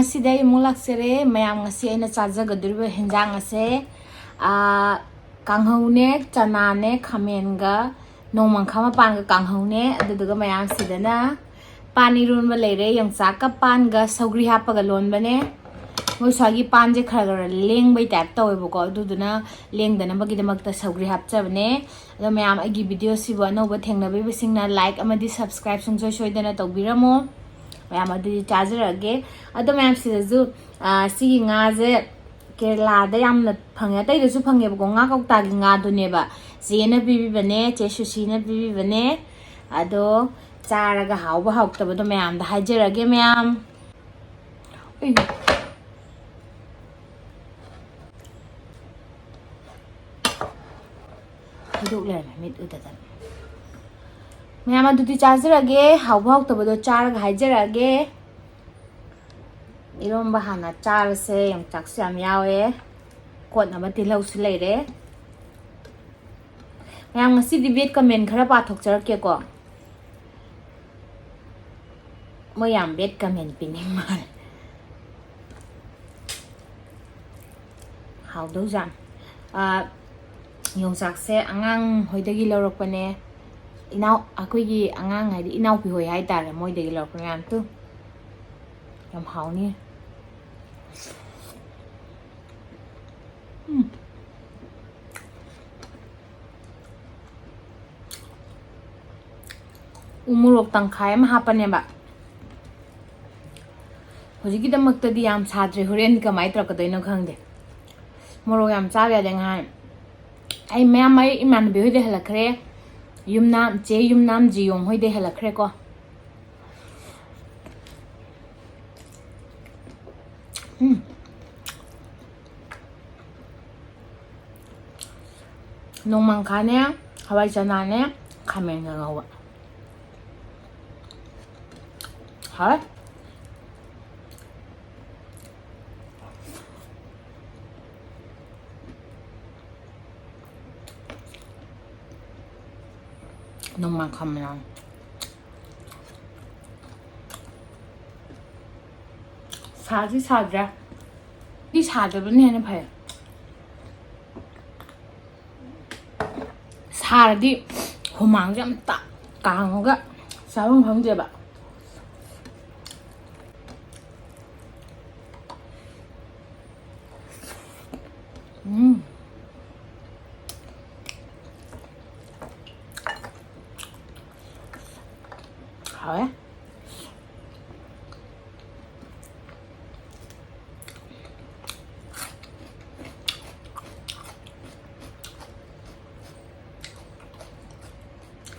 ngasi day mulak sere mayam ngasi aina chajagaduriba henjang ase kanghau ne chana ne khamen ga nongmakhamapan ga kanghau ne aduduga mayam sidana pani runba leire yongchak ka pan ga sowgri happa ga lonba ne moi swagi pan je khara leng bai tap tawe boko aduduna leng dana bagi damakta sowgri hapchabne ado mayam agi video sibo anoba thengnabe bisingna like amadi subscribe sungso soidana tawbiramo mayam adu chajarage ado mayam sidaju sigi nga je kerala da yamna phangya tai dasu phangye boko nga kaukta gi nga duneba jena bibi bane che sushina bibi bane ado charaga hauba haukta bado mayam da hajarage mayam hiduk le mit udadan mayam adudi chajarage hauba haukta bado charaga hajarage eronba hana charse yang chakse am yawe kot na mati lau su leire mayam ngasi di vet comment khara pathok charake ko mayam vet comment pining mal how do jam yong chakse angang hoidagi lorokpane inaw akoi gi angang hai inaw pi hoi hai tare moi degi lorokpane am tu yam hauni umurok tangkhai ma hapane ba hojiki damakta di yam sadre horen kamai trakadoino khangde morok yam chaga denga ai mayam ai iman be hoide halakhre yumnam jiyong hoide halakhre ko nongmangkha ne hawai chana ne khamen ga ngwa ha nongmakhamapan 사지 사자 이 사자는 해는 봐요 사라디 호망 좀딱 강어가 사용 방제 봐好呀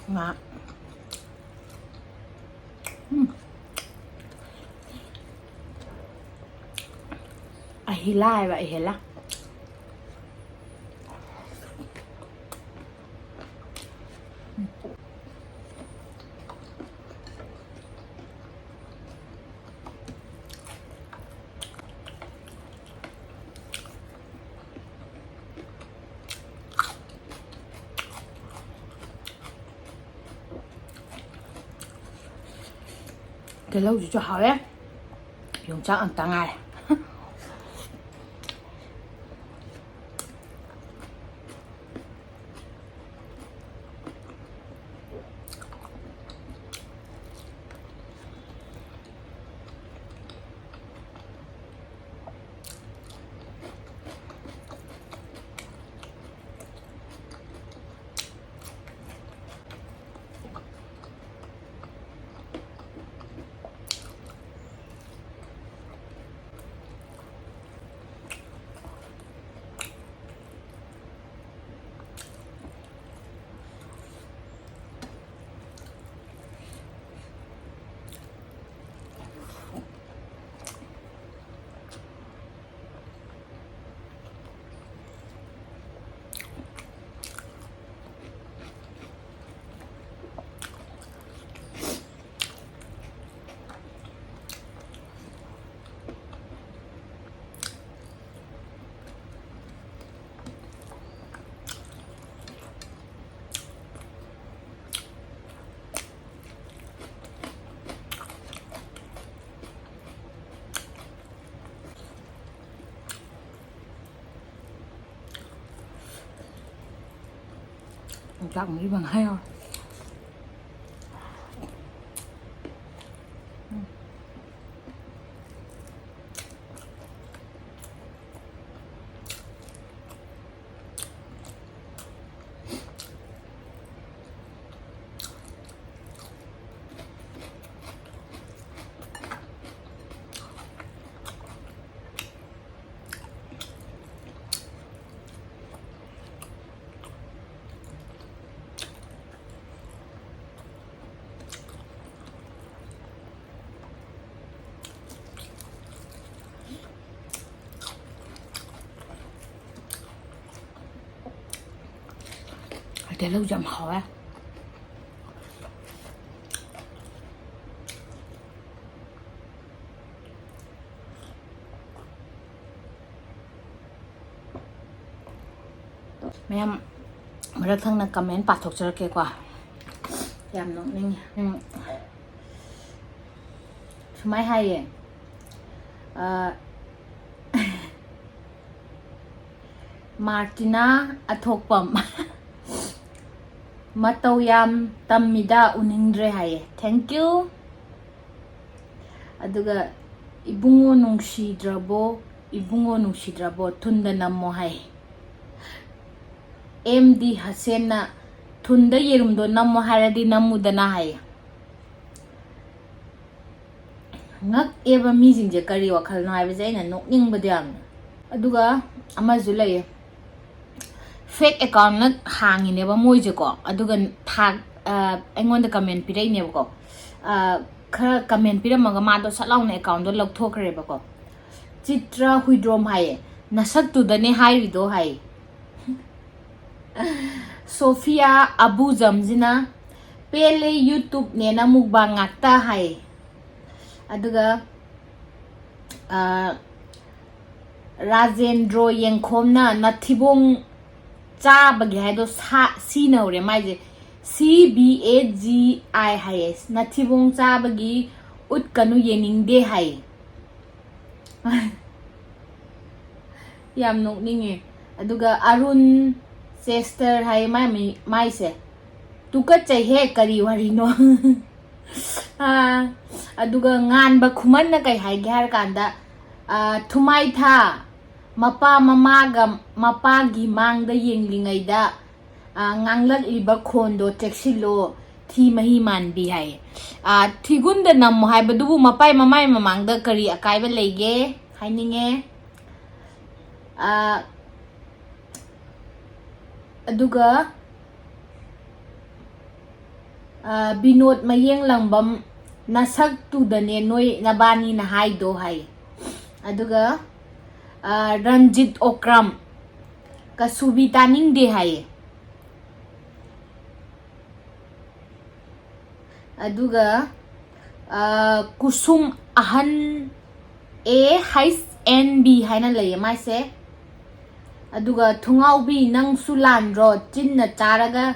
nga ahella ba ahella cái lâu cho hỏi á dùng chắc ăn tăng ai Chắc nghĩ bằng hay không? Để lâu dầm hỏi mấy em mà rất thân là comment bắt thuộc cho cái quả em nó nên máy hay vậy Martina ataoba Matoyam Tamida Unindre hai. Thank you. Aduga ibungo nungsidrabo tunda nammo hai. MD Hasena tunda yerumdo nammo haradi namudana hai. Ngak eba mijingje kari wakhal na hai bazaina nokning badyang. Aduga amazu lay fake account na hangi neba moije ko aduga thag aingonda comment pirai neba ko khara comment piramaga ma do salauna account do lokthokre ba ko chitra huidrom hai nasak tu dane hai rido hai Sophia Abu Zamzina pele YouTube ne na mukbang ngakta hai aduga Rajendro Yengkhomna nathibong cha bagi hai do si no re mai je CBAGI hai nathibong cha bagi ut kanu yening de hai yam nok ninge aduga Arun Chester hai mai se tukat chai he kari wari no aduga ngan ba khuman na kai hai gyar kanda thumai tha mapa mapagi mangda yenglingai da nganglat iba khondo texilo thi mahi man bi hai thigunda nam hai badubu mapai mamai mamangda kari akai ba lege haininge aduga binod mayeng langbam nasak tu dane noi nabani na hai do hai aduga Ranjit Okram kasubi taning de hai aduga kusum ahan AHNB haina lay mai se aduga thungau bi nang sulan ro chin na charaga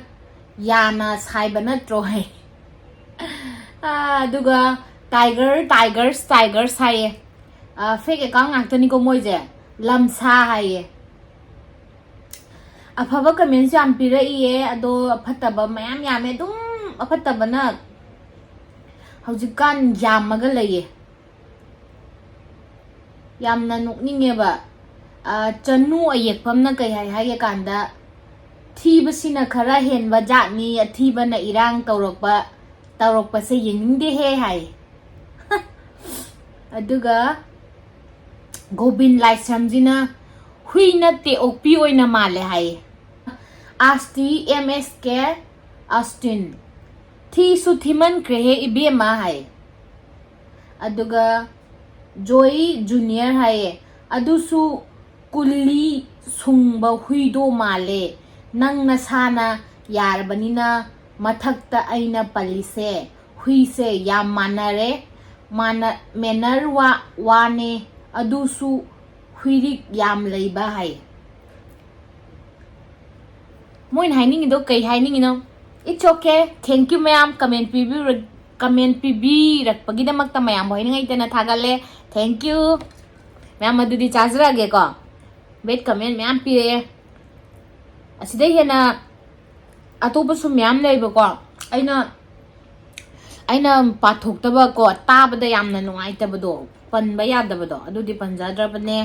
yana saiba na tro hai aduga tiger sai fake account ngakta ni ko moi je lamsa hai afaba comments yam pira iye ado aphataba mayam yame dum aphataba na haujikan yamaga laye yamna nokninge ba chanu ayekpam na kai hai kanda thiba sina khara henba jatni athiba na irang tawrokpa se yengde he hai aduga Gobin Lai Samjina hui na te okpi oina male hai Asti MSK Austin thi su thiman krehe ibe ma hai aduga Joy Junior hai adusu kulli sungba hui do male nang nasana yarbanina mathakta aina palise hui se yam manare menar wane adusu huirik yam leiba hai moin haining do kai haining no it's okay thank you ma'am comment pb rak pagida makta mayam hoining ai tana thagale thank you ma'am adudi chajra ge ko bet comment ma'am pi asidai hena ꯑꯇꯣꯞꯄꯁꯨ ꯃꯌꯥꯝ ꯂꯩꯕꯀꯣ ꯑꯩꯅ ꯄꯥꯊꯣꯛꯇꯕꯀꯣ ꯇꯥꯕꯗ ꯌꯥꯝꯅ ꯅꯨꯡꯉꯥꯏꯇꯕꯗꯣ ꯄꯟꯕ ꯌꯥꯗꯕꯗꯣ ꯑꯗꯨꯗꯤ ꯄꯟꯖꯗ꯭ꯔꯕꯅꯦ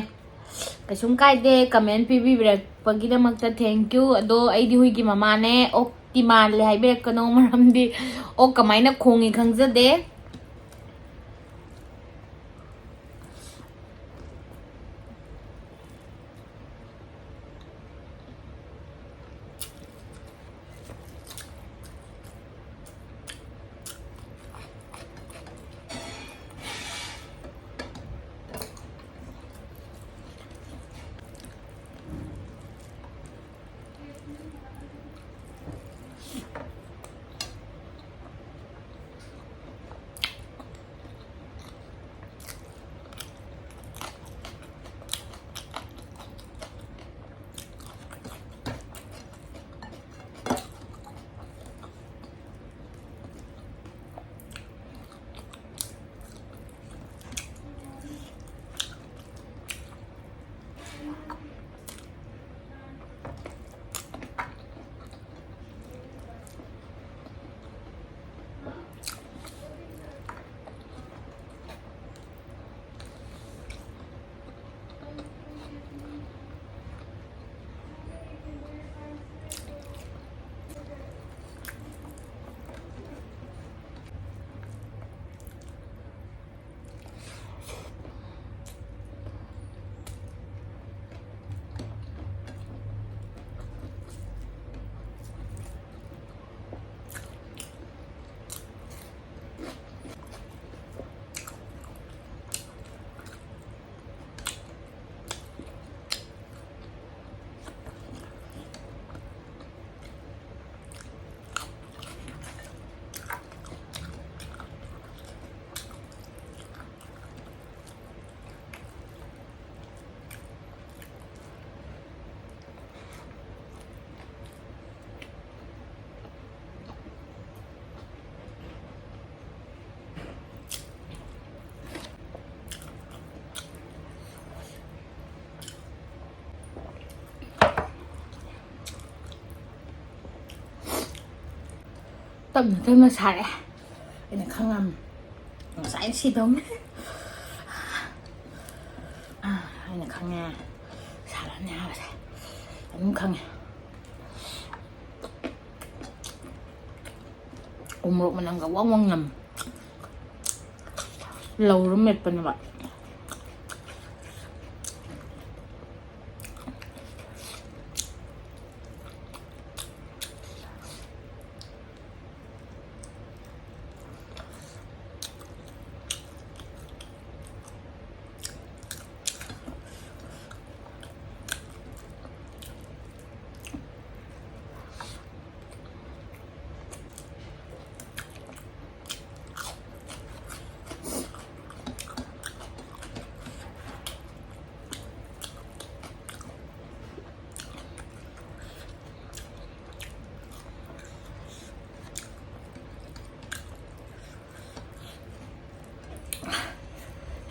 ꯀꯩꯁꯨꯝ ꯀꯥꯏꯗꯦ ꯀꯃꯦꯟ ꯄꯤꯕꯤꯔꯛꯄꯒꯤꯗꯃꯛꯇ ꯊꯦꯡꯀ꯭ꯌꯨ ꯑꯗꯣ ꯑꯩꯗꯤ ꯍꯨꯏꯒꯤ ꯃꯃꯥꯅꯦ ꯑꯣꯛꯇꯤ ꯃꯥꯜꯂꯦ ꯍꯥꯏꯕꯤꯔꯛꯀꯅꯣ ꯃꯔꯝꯗꯤ ꯑꯣꯛ ꯀꯃꯥꯏꯅ ꯈꯣꯡꯉꯤ ꯈꯪꯖꯗꯦ ꯇꯞꯅ ꯇꯞꯅ ꯁꯥꯔꯦ ꯑꯩꯅ ꯈꯪꯉꯝ ꯉꯁꯥꯏ ꯁꯤꯗꯧꯅꯦ ꯑꯩꯅ ꯈꯪꯉꯦ ꯁꯥꯔꯅꯤ ꯍꯥꯏꯕꯁꯦ ꯑꯗꯨꯝ ꯈꯪꯉꯦ ꯎꯃꯣꯔꯣꯛ ꯃꯅꯝꯒ ꯋꯪ ꯋꯪ ꯅꯝ ꯂꯧꯔ ꯃꯦꯠꯄꯅꯦꯕ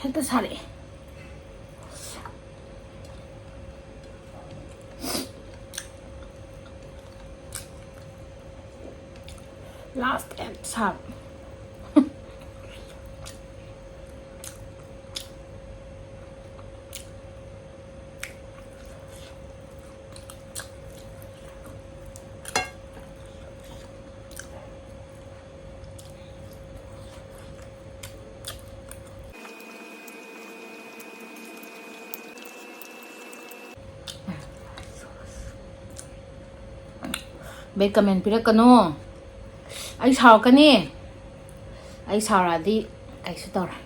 ꯍꯦꯛꯇ ꯁꯥꯔꯛꯑꯦ ꯂꯥꯁ ꯑꯦꯟ ꯁꯥꯕ ꯕꯦꯠ ꯀꯃꯦꯟ ꯄꯤꯔꯛꯀꯅꯣ ꯑꯩ ꯁꯥꯎꯔꯛꯀꯅꯤ ꯑꯩ ꯁꯥꯎꯔꯛꯑꯗꯤ ꯀꯩꯁꯨ ꯇꯧꯔꯦ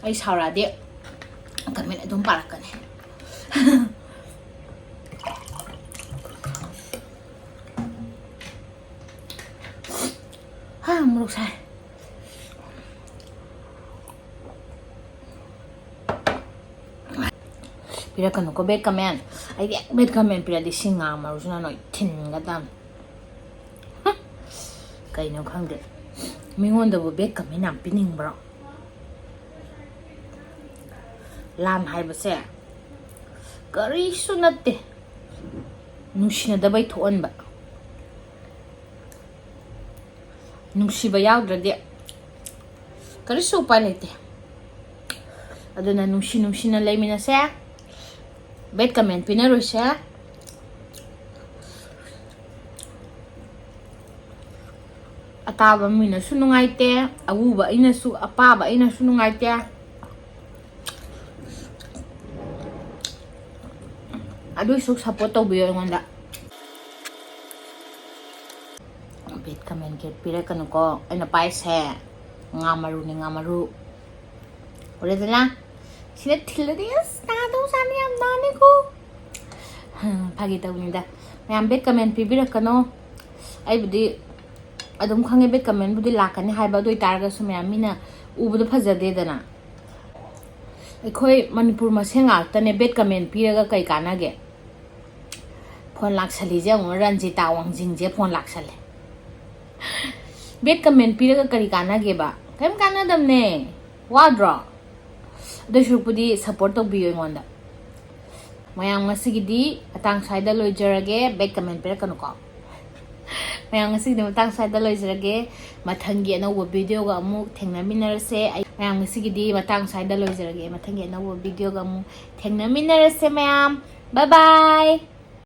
ꯑꯩ ꯁꯥꯎꯔꯛꯑꯗꯤ ꯀꯃꯦꯟ ꯑꯗꯨꯝ ꯄꯥꯔꯛꯀꯅꯤ ꯃꯣꯔꯣꯛ ꯁꯥꯏ ꯄꯤꯔꯛꯀꯅꯨꯀꯣ ꯕꯦꯠ ꯀꯃꯦꯟ ꯑꯩꯗꯤ ꯕꯦꯠ ꯀꯃꯦꯟ ꯄꯤꯔꯛꯑꯗꯤ ꯁꯤꯡꯉꯥ ꯃꯔꯨꯁꯤꯅ ꯅꯣꯏ ꯊꯤꯟꯒꯗꯝꯅꯤ ꯀꯩꯅꯣ ꯈꯪꯗꯦ ꯃꯤꯉꯣꯟꯗꯕꯨ ꯕꯦꯠ ꯀꯃꯦꯟ ꯌꯥꯝ ꯄꯤꯅꯤꯡꯕ꯭ꯔꯣ ꯂꯥꯟ ꯍꯥꯏꯕꯁꯦ ꯀꯔꯤꯁꯨ ꯅꯠꯇꯦ ꯅꯨꯡꯁꯤꯅꯗꯕꯩ ꯊꯣꯛꯍꯟꯕ ꯅꯨꯡꯁꯤꯕ ꯌꯥꯎꯗ꯭ꯔꯗꯤ ꯀꯔꯤꯁꯨ ꯎꯄꯥꯏ ꯂꯩꯇꯦ ꯑꯗꯨꯅ ꯅꯨꯡꯁꯤꯅ ꯂꯩꯃꯤꯟꯅꯁꯦ ꯕꯦꯠ ꯀꯃꯦꯟ ꯄꯤꯅꯔꯣꯏꯁꯦ ꯑꯇꯥꯕ ꯃꯤꯅꯁꯨ ꯅꯨꯡꯉꯥꯏꯇꯦ ꯑꯎꯕ ꯑꯩꯅꯁꯨ ꯑꯄꯥꯕ ꯑꯩꯅꯁꯨ ꯅꯨꯡꯉꯥꯏꯇꯦ ꯑꯗꯨꯏꯁꯨ ꯁꯞꯄꯣꯔꯠ ꯇꯧꯕꯤꯌꯣ ꯑꯩꯉꯣꯟꯗ ꯕꯦꯠ ꯀꯃꯦꯟ ꯄꯤꯔꯛꯀꯅꯨꯀꯣ ꯑꯩꯅ ꯄꯥꯏꯁꯦ ꯉꯥ ꯃꯔꯨꯅꯤ ꯉꯥ ꯃꯔꯨ ꯎꯔꯦꯗꯅ sila tilarias nado sana yam nani ko phagi tawnida mayam bet comment pibirakano ai budi adum khange bet comment budi lakani haiba doi targa su mayam mina ubudu phajade dana ekhoi manipur masenga tane bet comment piraga kai kanage phone laksali je ngor ranjita wangjing je phone laksale bet comment piraga kari kanage ba kem kanadam ne wadro Dashupudi support of Bio Wanda. Mayang Sigidi, a tang side the loiserage, bake comment percanuka. Mayang Sig the tang side the loiserage, Matangi and over video gamu, Tengaminer say, Mayang Sigidi, Matang side the loiserage, Matangi and over video gamu, Tengaminer say, ma'am. Bye bye.